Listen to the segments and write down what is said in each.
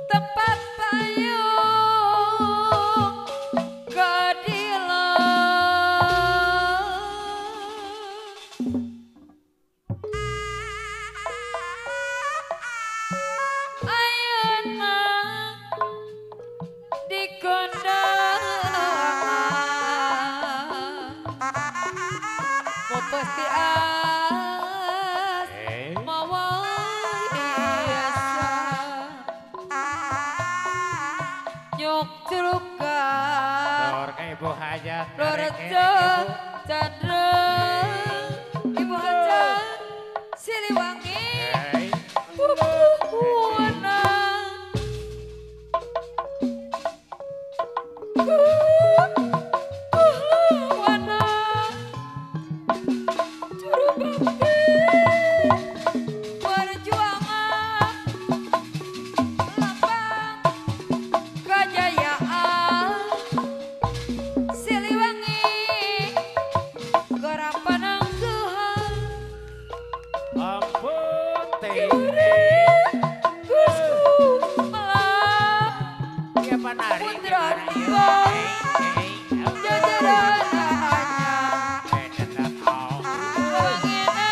tempat payung kadilang ayeuna di kondangan mau pasti as mawa biasa nyok celukan Lor ke ibu hajat Lorejeng Candreng Ibu Hajat Siliwangi Wana Wana Juru bakti perjuangan lapang kejayaan Siliwangi garapan angguhan ampun teh Gusku malam ya panari Putra gimana tua yuk jajaran Wangina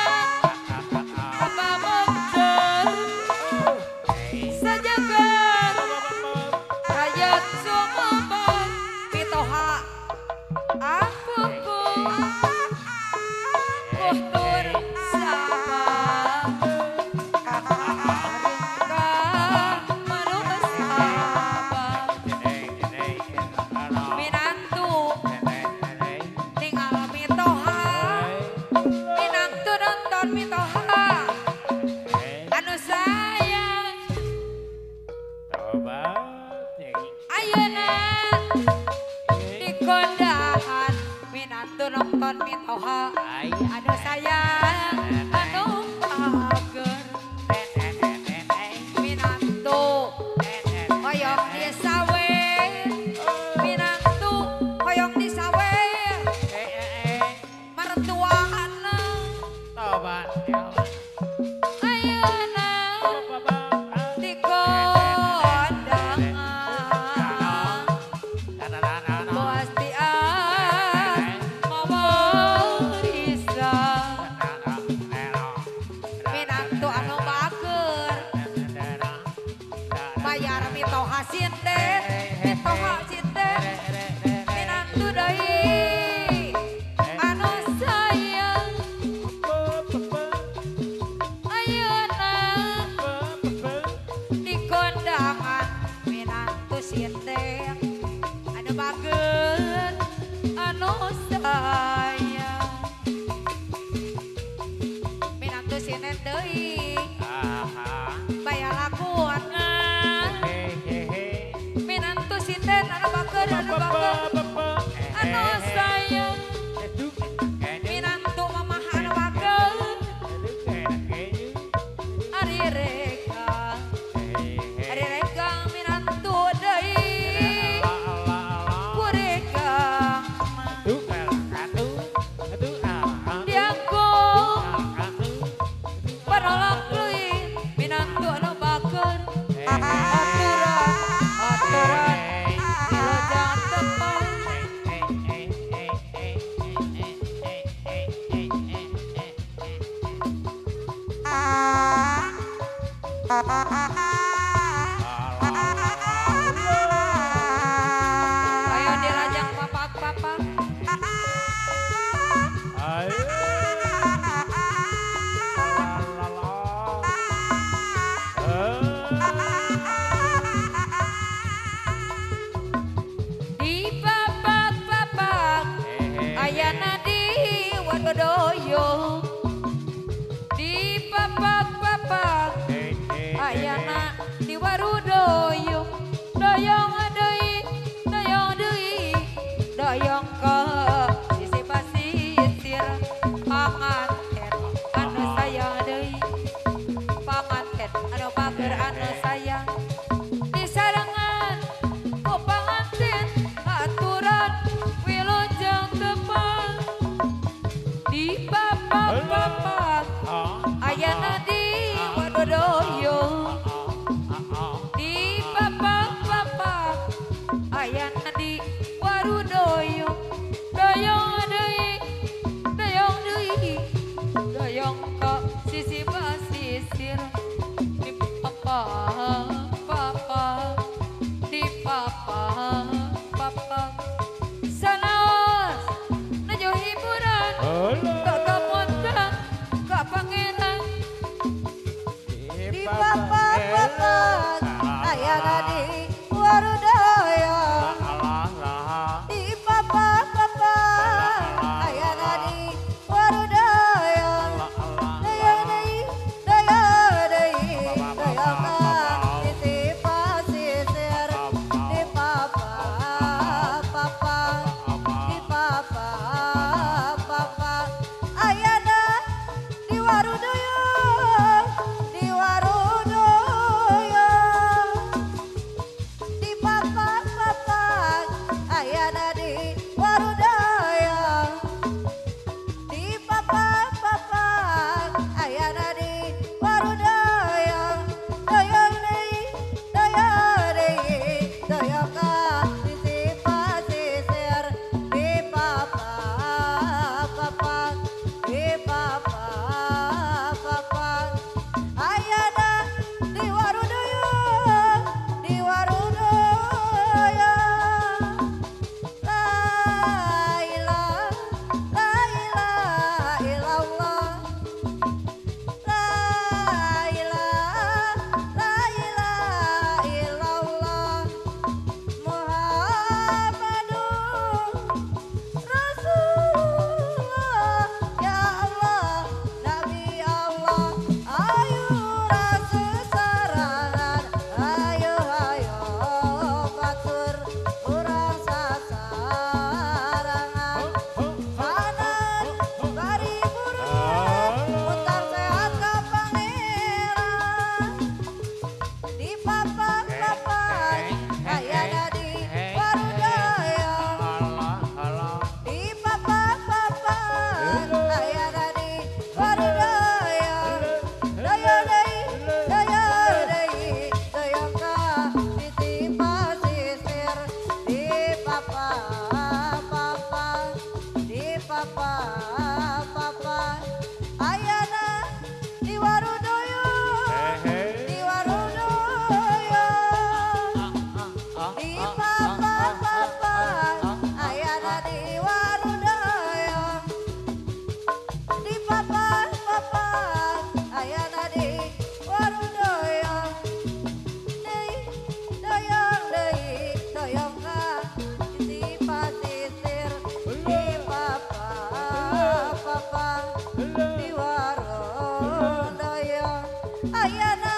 apa moncer sajagat rakyat sumber pitoha apuku kultur sama Rika manusia minantu tinggal mitoha minantu nonton mitoha anu sayang ayeuna di kondangan minantu nonton mitoha anu sayang anu pager minantu hoyong di sawe minantu hoyong di sawe mertuana ayeuna di kondangan pasti mawa risang minantu anu bager bayar mitoha sinten mitoha sinten minantu deui anu sayang ayeuna di kondangan minantu sinten anu bager anu sayang minantu sinten deui bayar lakuangan minantu sinten anu bager anu sayang minantu mamah anu bager ari reka minantu deui kureka dianggo parolak leuwih minantu anu bager aturan dilojang tepang ayo dilajang papak-papak di papak-papak ayana di wadodoyo di papak-papak ayana papa papa ayana di warudaya di papa papa ayana di warudaya daya dai daya dai daya ka di pasisir di papa papa di papa papa ayana di warudaya di warudaya di papa papa ayana di warudaya di papa papa ayana di warudaya daya dei daya dei daya ka di pasisir di papa papa di papa papa ayana di warudaya di warudaya la ilaha illallah la ilaha illallah Muhammadur Rasulullah ya Allah Nabi Allah ayo rasa sarangan ayo ayo batur urang sasarangan panan bari burung putar sehat ka pangeran di papa papa ayana di warudaya di papa papa ayana di warudaya daya dei daya dei daya ka di pasisir di papa papa di papa papa ayana di warudaya di warudaya di papa papa ayana di warudaya di papa papa ayana di warudaya dei doyong ka di pasisir di papa papa di warudaya ayana